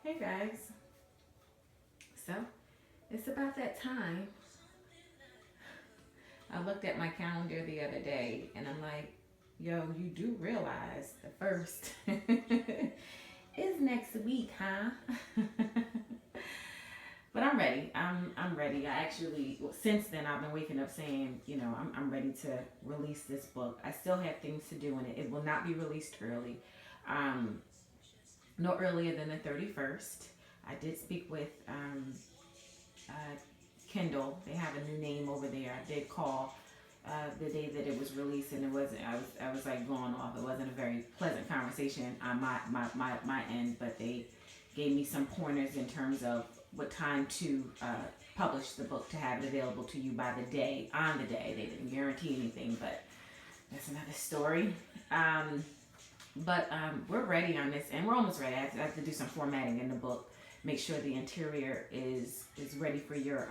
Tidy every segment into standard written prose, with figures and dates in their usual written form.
Hey guys, so it's about that time. I looked at my calendar the other day and I'm like, yo, you do realize the first is next week, huh? But I'm ready. I'm ready. I actually, well, since then, I've been waking up saying, I'm ready to release this book. I still have things to do in it. It will not be released early. Um, no earlier than the 31st. I did speak with uh, Kindle. They have a new name over there. I did call the day that it was released, and it wasn't. I was like going off. It wasn't a very pleasant conversation on my end, but they gave me some pointers in terms of what time to publish the book to have it available to you by the day on the day. They didn't guarantee anything, but that's another story. But we're ready on this, and we're almost ready. I have to do some formatting in the book, make sure the interior is ready for your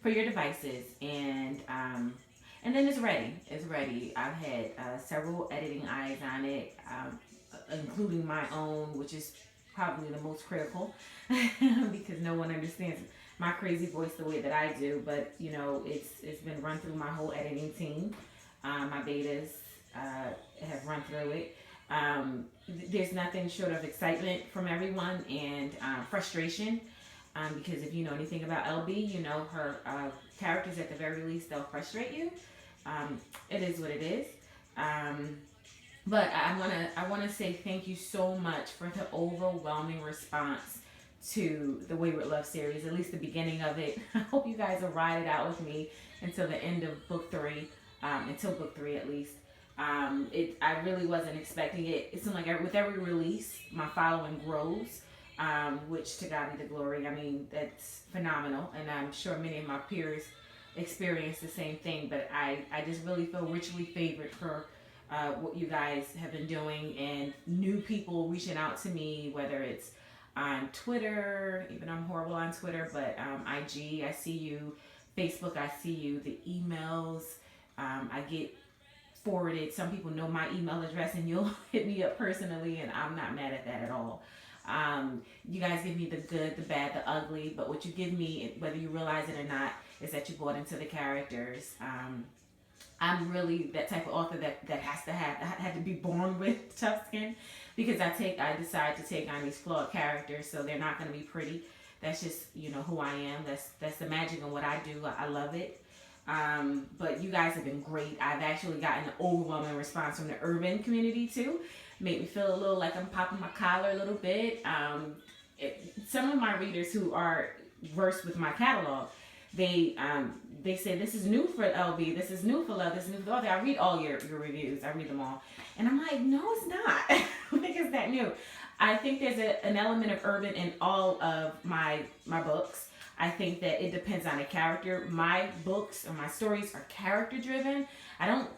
devices, and then it's ready. It's ready. I've had several editing eyes on it, including my own, which is probably the most critical because no one understands my crazy voice the way that I do. But it's been run through my whole editing team. My betas have run through it. There's nothing short of excitement from everyone and frustration. Because if you know anything about LB, you know her characters at the very least, they'll frustrate you. It is what it is. But I wanna say thank you so much for the overwhelming response to the Wayward Love series, at least the beginning of it. I hope you guys will ride it out with me until the end of book three, until book three at least. I really wasn't expecting it. It seemed like with every release, my following grows, which to God be the glory. I mean, that's phenomenal, and I'm sure many of my peers experience the same thing. But I just really feel richly favored for what you guys have been doing, and new people reaching out to me, whether it's on Twitter, even I'm horrible on Twitter, but IG, I see you, Facebook, I see you, the emails, I get forwarded. Some people know my email address and you'll hit me up personally, and I'm not mad at that at all. You guys give me the good, the bad, the ugly, but what you give me, whether you realize it or not, is that you bought into the characters. I'm really that type of author that has to have had to be born with tough skin, because I decide to take on these flawed characters, so they're not going to be pretty. That's just who I am. That's the magic in what I do. I love it. But you guys have been great. I've actually gotten an overwhelming response from the urban community too. Made me feel a little like I'm popping my collar a little bit. Some of my readers who are versed with my catalog, they say this is new for LB, this is new for Love, this is new for Love. I read all your reviews. I read them all, and I'm like, no, it's not. Like, it's that new. I think there's an element of urban in all of my books. I think that it depends on a character. My books or my stories are character driven. I don't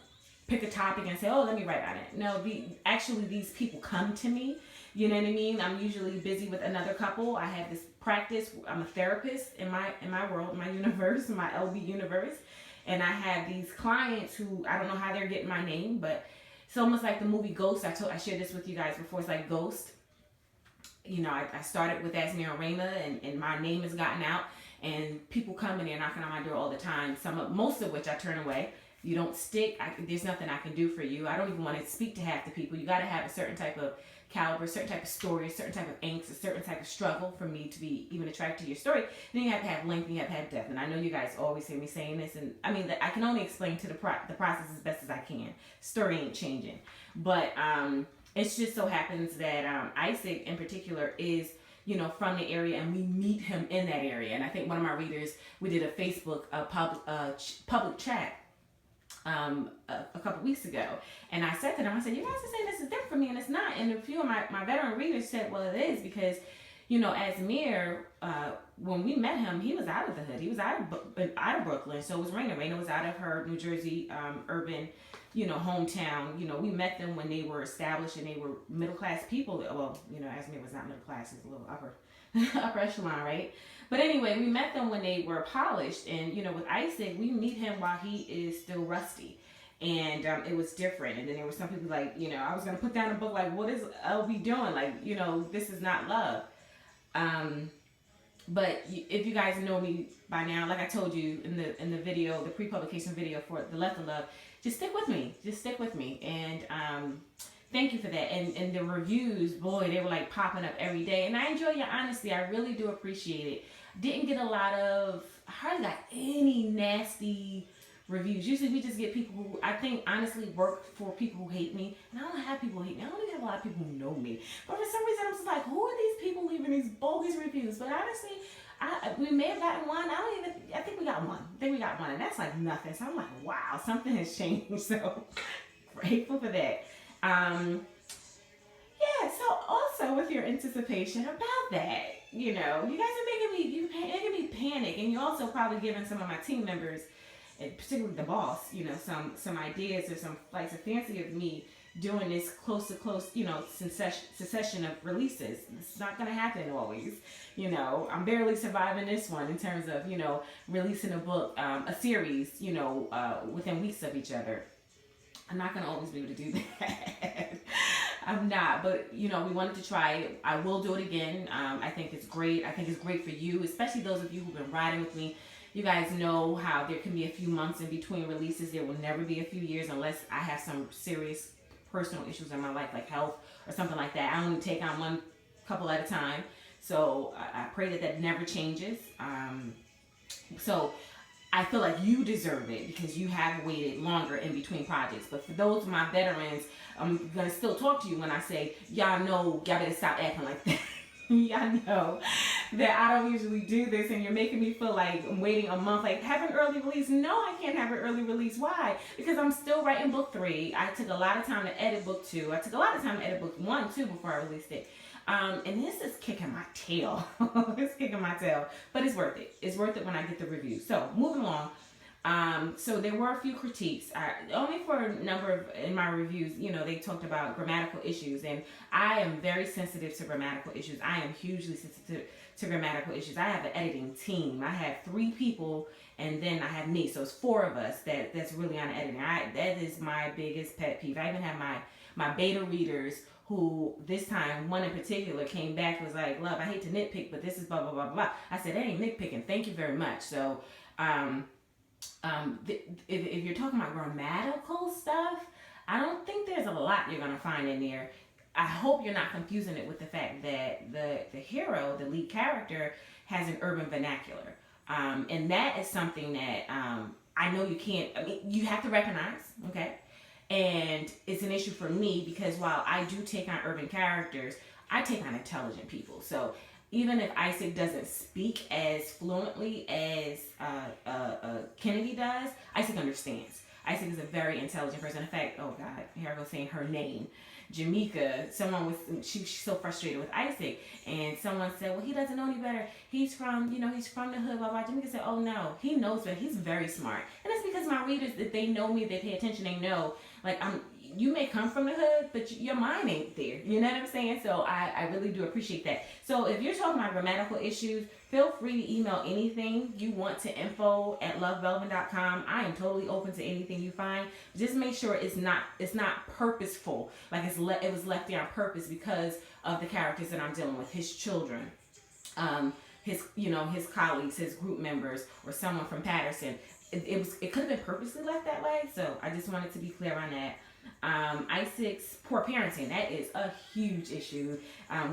pick a topic and say, oh, let me write on it. No, actually these people come to me. You know what I mean? I'm usually busy with another couple. I have this practice. I'm a therapist in my world, my universe, my LB universe. And I have these clients who, I don't know how they're getting my name, but it's almost like the movie Ghost. I shared this with you guys before. It's like Ghost. I started with Asmir and Rayma, and my name has gotten out, and people come in there knocking on my door all the time. Most of which I turn away. You don't stick. There's nothing I can do for you. I don't even want to speak to half the people. You got to have a certain type of caliber, a certain type of story, a certain type of angst, a certain type of struggle for me to be even attracted to your story. Then you have to have length, and you have to have depth. And I know you guys always hear me saying this, and I mean, I can only explain to the process as best as I can. Story ain't changing, but it just so happens that Isaac in particular is from the area, and we meet him in that area. And I think one of my readers, we did a Facebook public chat a couple weeks ago, and I said to them, I said, you guys are saying this is different for me, and it's not. And a few of my veteran readers said, well, it is, because Asmir, when we met him, he was out of the hood. He was out of Brooklyn. So was Raina. Raina was out of her New Jersey urban hometown. We met them when they were established and they were middle class people. Well, Asmir was not middle class; he's a little upper echelon, right? But anyway, we met them when they were polished, and with Isaac, we meet him while he is still rusty, and it was different. And then there were some people like, I was gonna put down a book like, what is LB doing? Like, this is not love. But if you guys know me by now, like I told you in the video, the pre-publication video for the Left of Love, just stick with me. Just stick with me. And thank you for that. And the reviews, boy, they were like popping up every day. And I enjoy your honesty. I really do appreciate it. Didn't get a lot of, I hardly got any nasty reviews. Usually we just get people who I think honestly work for people who hate me. And I don't have people who hate me. I don't even have a lot of people who know me. But for some reason I'm just like, who are these people leaving these bogus reviews? But honestly, we may have gotten one. I think we got one. And that's like nothing. So I'm like, wow, something has changed. So grateful for that. Yeah, so also with your anticipation about that, you know, you guys are making me panic, and you're also probably giving some of my team members, and particularly the boss, you know, some ideas or some flights of fancy of me doing this close, you know, succession of releases. It's not going to happen always. You know, I'm barely surviving this one in terms of, you know, releasing a book, a series, you know, within weeks of each other. I'm not going to always be able to do that. I'm not, but you know, we wanted to try it. I will do it again. I think it's great. I think it's great for you, especially those of you who've been riding with me. You guys know how there can be a few months in between releases. There will never be a few years unless I have some serious personal issues in my life, like health or something like that. I only take on one couple at a time. So I pray that that never changes. So I feel like you deserve it because you have waited longer in between projects. But for those of my veterans, I'm going to still talk to you when I say, y'all know, y'all better stop acting like that. Y'all know that I don't usually do this, and you're making me feel like I'm waiting a month, like have an early release. No, I can't have an early release. Why? Because I'm still writing book 3. I took a lot of time to edit book 2. I took a lot of time to edit book 1 too before I released it. And this is kicking my tail. It's kicking my tail, but it's worth it. It's worth it when I get the review. So moving along. So there were a few critiques, only for a number of, in my reviews, you know, they talked about grammatical issues, and I am very sensitive to grammatical issues. I am hugely sensitive to grammatical issues. I have an editing team. I have 3 people, and then I have me. So it's 4 of us that's really on editing. That is my biggest pet peeve. I even have my beta readers who this time, one in particular, came back and was like, love, I hate to nitpick, but this is blah, blah, blah, blah. I said, that ain't nitpicking. Thank you very much. So, if you're talking about grammatical stuff, I don't think there's a lot you're going to find in there. I hope you're not confusing it with the fact that the hero, the lead character, has an urban vernacular. And that is something that I know you can't, I mean, you have to recognize, okay? And it's an issue for me because while I do take on urban characters, I take on intelligent people. So even if Isaac doesn't speak as fluently as Kennedy does, Isaac understands. Isaac is a very intelligent person. In fact, oh God, here I go saying her name. Jamaica, she's so frustrated with Isaac, and someone said, well, he doesn't know any better. He's from the hood, blah, blah. Jamaica said, oh no, he knows better. He's very smart. And that's because my readers, if they know me, they pay attention, they know, like, you may come from the hood, but your mind ain't there. You know what I'm saying? So I really do appreciate that. So if you're talking about grammatical issues, feel free to email anything you want to info@lovevelvin.com. I am totally open to anything you find. Just make sure it's not purposeful. Like it was left there on purpose because of the characters that I'm dealing with, his children, his colleagues, his group members, or someone from Patterson. It could have been purposely left that way. So I just wanted to be clear on that. Isaac's poor parenting, that is a huge issue.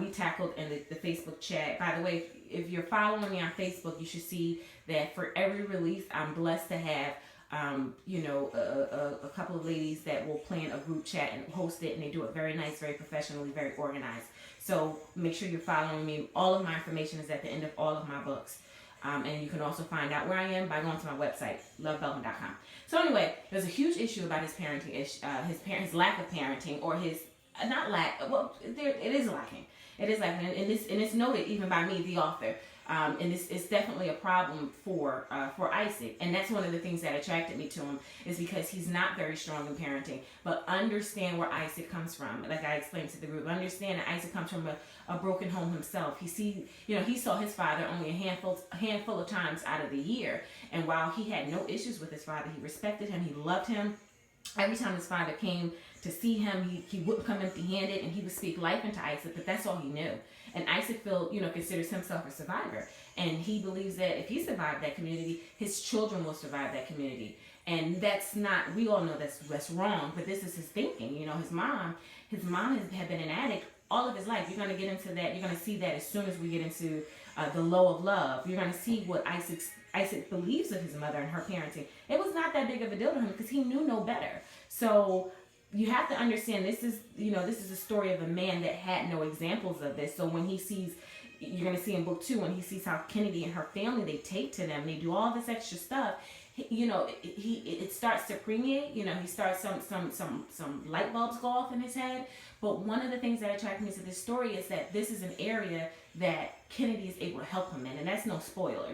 We tackled in the Facebook chat. By the way, if you're following me on Facebook, you should see that for every release, I'm blessed to have a couple of ladies that will plan a group chat and host it, and they do it very nice, very professionally, very organized. So make sure you're following me. All of my information is at the end of all of my books. And you can also find out where I am by going to my website, lovevelvin.com. So anyway, there's a huge issue about his parenting, his lack of parenting, or his, not lack, well, it is lacking. It is lacking, and it's noted even by me, the author. And it's definitely a problem for Isaac. And that's one of the things that attracted me to him, is because he's not very strong in parenting. But understand where Isaac comes from. Like I explained to the group, understand that Isaac comes from a broken home himself. He saw his father only a handful of times out of the year. And while he had no issues with his father, he respected him, he loved him. Every time his father came to see him, he wouldn't come empty-handed, and he would speak life into Isaac, but that's all he knew. And Isaac considers himself a survivor. And he believes that if he survived that community, his children will survive that community. And that's not, we all know that's wrong, but this is his thinking. His mom had been an addict all of his life. You're going to get into that. You're going to see that as soon as we get into the Low of Love. You're going to see what Isaac believes of his mother and her parenting. It was not that big of a deal to him because he knew no better. So you have to understand this is a story of a man that had no examples of this. So when he sees, you're going to see in book 2, when he sees how Kennedy and her family, they take to them, they do all this extra stuff, it starts to permeate. He starts some light bulbs go off in his head. But one of the things that attracted me to this story is that this is an area that Kennedy is able to help him in, and that's no spoiler.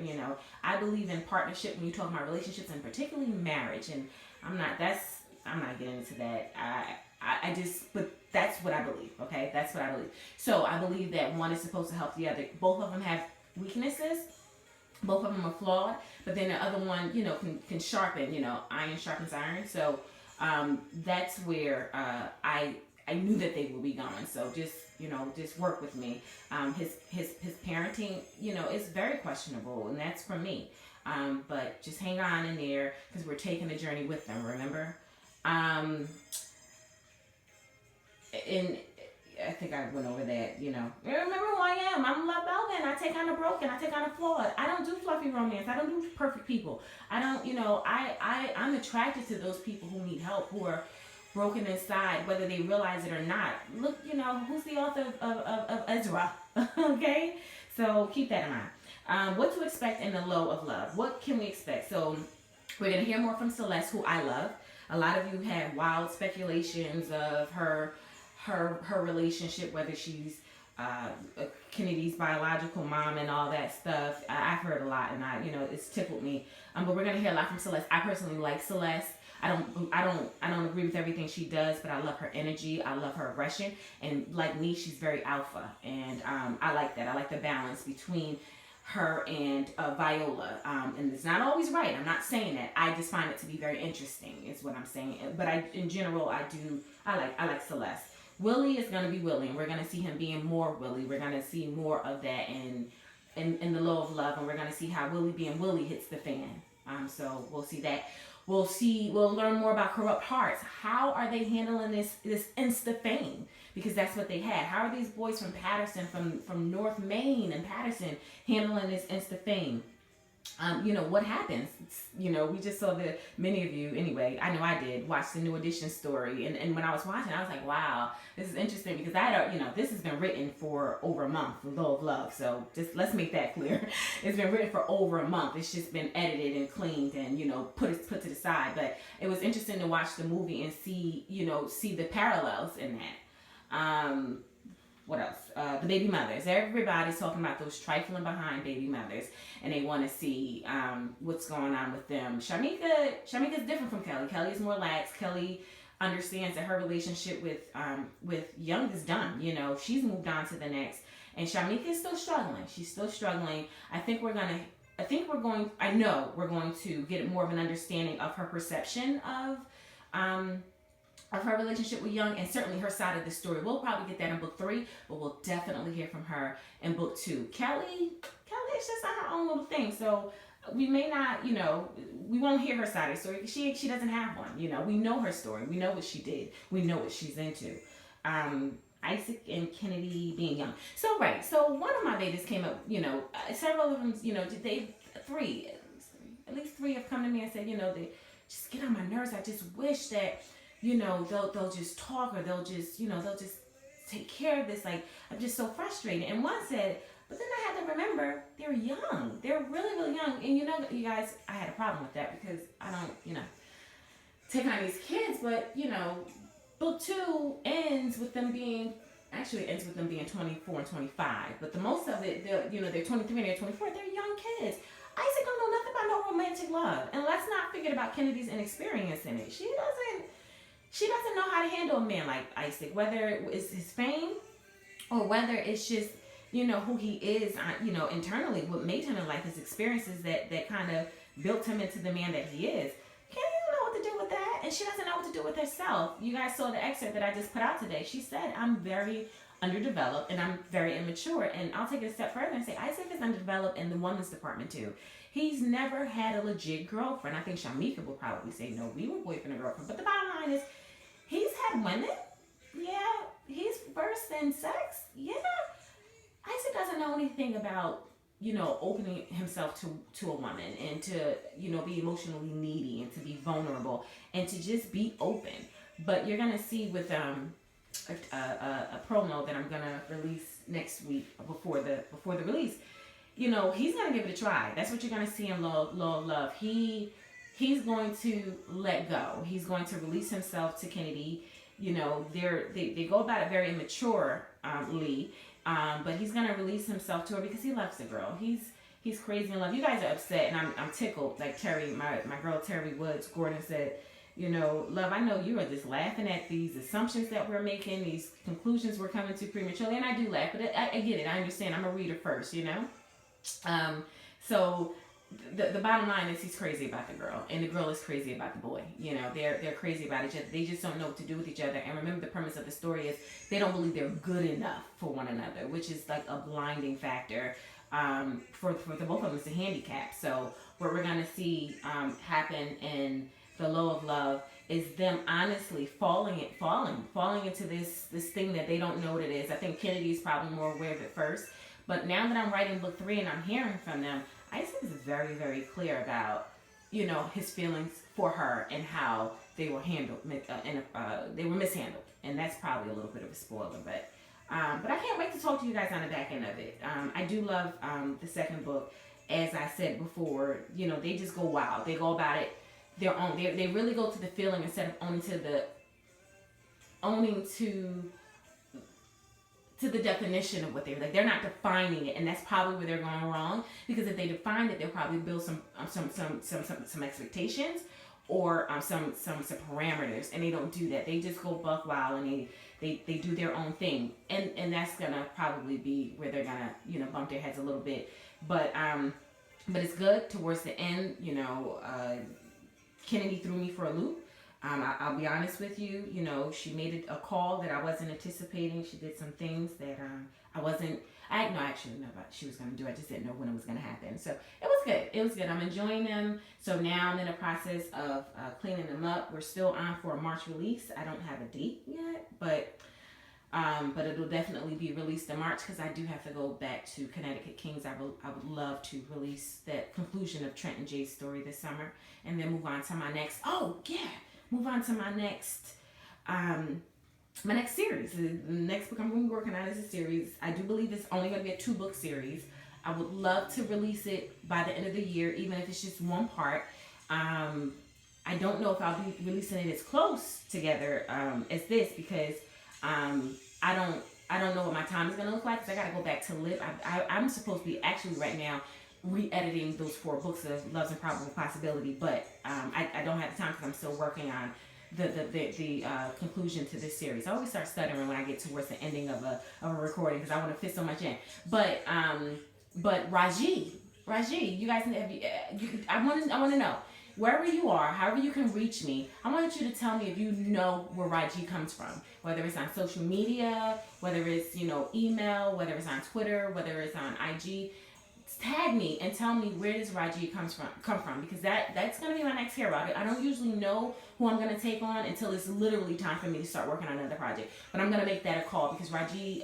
I believe in partnership when you talk about relationships, and particularly marriage. And I'm not getting into that. But that's what I believe. Okay, that's what I believe. So I believe that one is supposed to help the other. Both of them have weaknesses. Both of them are flawed, but then the other one, can sharpen. Iron sharpens iron. So that's where I knew that they would be going. So just work with me. His parenting, is very questionable, and that's for me. But just hang on in there because we're taking the journey with them. Remember, and I think I went over that, Remember who I am. I'm Love Belvin. I take on the broken. I take on the flawed. I don't do fluffy romance. I don't do perfect people. I don't, I'm attracted to those people who need help, who are broken inside, whether they realize it or not. Look, who's the author of Ezra? Okay? So keep that in mind. What to expect in the Low of Love. What can we expect? So we're going to hear more from Celeste, who I love. A lot of you had wild speculations of her relationship, whether she's Kennedy's biological mom and all that stuff. I've heard a lot, and it's tickled me. But we're gonna hear a lot from Celeste. I personally like Celeste. I don't agree with everything she does, but I love her energy. I love her aggression, and like me, she's very alpha, and I like that. I like the balance between her and Viola, and it's not always right. I'm not saying that. I just find it to be very interesting, is what I'm saying. But in general, I like Celeste. Willie is going to be Willie, and we're going to see him being more Willie. We're going to see more of that in the Low of Love, and we're going to see how Willie being Willie hits the fan. So we'll see that. We'll learn more about Corrupt Hearts. How are they handling this Insta fame? Because that's what they had. How are these boys from Patterson, from North Maine and Patterson, handling this Insta fame? What happens? We just saw many of you, anyway, I know I did, watch the New Edition story. And when I was watching, I was like, wow, this is interesting, because this has been written for over a month, The Low of Love. So just let's make that clear. It's been written for over a month. It's just been edited and cleaned and, put to the side. But it was interesting to watch the movie and see the parallels in that. What else? The baby mothers. Everybody's talking about those trifling behind baby mothers, and they want to see what's going on with them. Shamika's different from Kelly. Kelly is more lax. Kelly understands that her relationship with Young is done. She's moved on to the next, and Shamika is still struggling. She's still struggling. I know we're going to get more of an understanding of her perception of her relationship with Young, and certainly her side of the story. We'll probably get that in book 3, but we'll definitely hear from her in book 2. Kelly is just on her own little thing, so we may not, we won't hear her side of the story. She doesn't have one. We know her story. We know what she did. We know what she's into. Isaac and Kennedy being young. So one of my babies came up. Several of them. At least three have come to me and said, they just get on my nerves. I just wish that. They'll just talk, or they'll just take care of this. Like, I'm just so frustrated. And one said, but then I had to remember, they're young. They're really, really young. And you guys, I had a problem with that because I don't, take on these kids. But, book 2 ends with them being 24 and 25. But the most of it, they're 23 and they're 24. They're young kids. Isaac don't know nothing about no romantic love. And let's not forget about Kennedy's inexperience in it. She doesn't know how to handle a man like Isaac, whether it's his fame or whether it's just, who he is, internally, what made him in life, his experiences that kind of built him into the man that he is. Kenny don't know what to do with that, and she doesn't know what to do with herself. You guys saw the excerpt that I just put out today. She said, I'm very underdeveloped, and I'm very immature. And I'll take it a step further and say Isaac is underdeveloped in the woman's department too. He's never had a legit girlfriend. I think Shamika will probably say no, we were boyfriend and girlfriend. But the bottom line is, he's had women. Yeah, he's versed in sex. Yeah, Isaac doesn't know anything about, opening himself to a woman, and to, be emotionally needy, and to be vulnerable, and to just be open. But you're gonna see with a promo that I'm gonna release next week before the release. He's gonna give it a try. That's what you're gonna see in Law of Love. He's going to let go. He's going to release himself to Kennedy. They go about it very immaturely, but he's gonna release himself to her because he loves the girl. He's crazy in love. You guys are upset, and I'm tickled. Like Terry, my girl Terry Woods Gordon said, love, I know you are just laughing at these assumptions that we're making, these conclusions we're coming to prematurely, and I do laugh, but I get it. I understand. I'm a reader first, So the bottom line is he's crazy about the girl, and the girl is crazy about the boy. They're crazy about each other. They just don't know what to do with each other. And remember, the premise of the story is they don't believe they're good enough for one another, which is like a blinding factor. For the both of them, it's a handicap. So what we're gonna see happen in the Law of Love is them honestly falling into this thing that they don't know what it is. I think Kennedy's probably more aware of it first, but now that I'm writing book 3 and I'm hearing from them, Isaac is very, very clear about his feelings for her and how they were handled, they were mishandled, and that's probably a little bit of a spoiler, but I can't wait to talk to you guys on the back end of it. I do love the second book. As I said before, they just go wild. They go about it their own. They really go to the feeling instead of owning to the definition of what they're like. They're not defining it, and that's probably where they're going wrong. Because if they define it, they'll probably build some expectations or some parameters, and they don't do that. They just go buck wild, and they do their own thing, and that's gonna probably be where they're gonna bump their heads a little bit. But it's good towards the end. Kennedy threw me for a loop. I'll be honest with you. She made a call that I wasn't anticipating. She did some things that I actually know about she was going to do. I just didn't know when it was going to happen. So it was good. It was good. I'm enjoying them. So now I'm in the process of cleaning them up. We're still on for a March release. I don't have a date yet, but it'll definitely be released in March because I do have to go back to Connecticut Kings. I would love to release that conclusion of Trent and Jay's story this summer, and then move on to my next. My next series. The next book I'm going to be working on is a series. I do believe it's only going to be a 2-book series. I would love to release it by the end of the year, even if it's just one part. I don't know if I'll be releasing it as close together as this because I don't know what my time is going to look like because I got to go back to live. I'm supposed to be actually right now re-editing those 4 books of Love's Improbable Possibility, but I don't have the time because I'm still working on the conclusion to this series. I always start stuttering when I get towards the ending of a recording because I want to fit so much in. But Raji, you guys, I want to know wherever you are, however you can reach me. I want you to tell me if you know where Raji comes from, whether it's on social media, whether it's email, whether it's on Twitter, whether it's on IG. Tag me and tell me where does Raji come from because that's going to be my next hero. I don't usually know who I'm going to take on until it's literally time for me to start working on another project. But I'm going to make that a call because Raji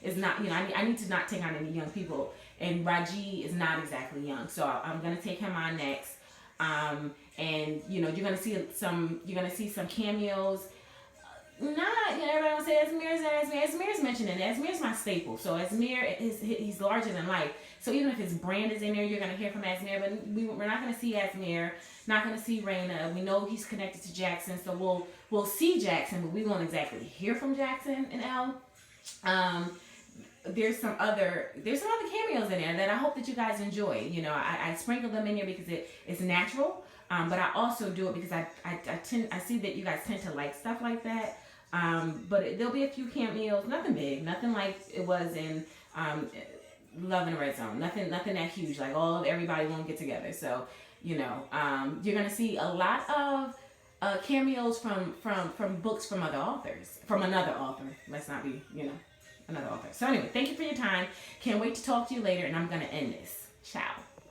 is not, I need to not take on any young people, and Raji is not exactly young, so I'm going to take him on next. And you're going to see some cameos. Everybody will say Asmir's mentioned in it. Asmir's my staple. So Asmir he's larger than life. So even if his brand is in there, you're gonna hear from Asmir. But we're not gonna see Asmir. Not gonna see Raina. We know he's connected to Jackson, so we'll see Jackson, but we won't exactly hear from Jackson and Elle. There's some other cameos in there that I hope that you guys enjoy. I sprinkle them in here because it's natural. But I also do it because I see that you guys tend to like stuff like that. But there'll be a few cameos, nothing big, nothing like it was in Love in the Red Zone, nothing that huge, like everybody won't get together. So, you're gonna see a lot of cameos from books from other authors, from another author. Let's not be, another author. So anyway, thank you for your time. Can't wait to talk to you later, and I'm going to end this.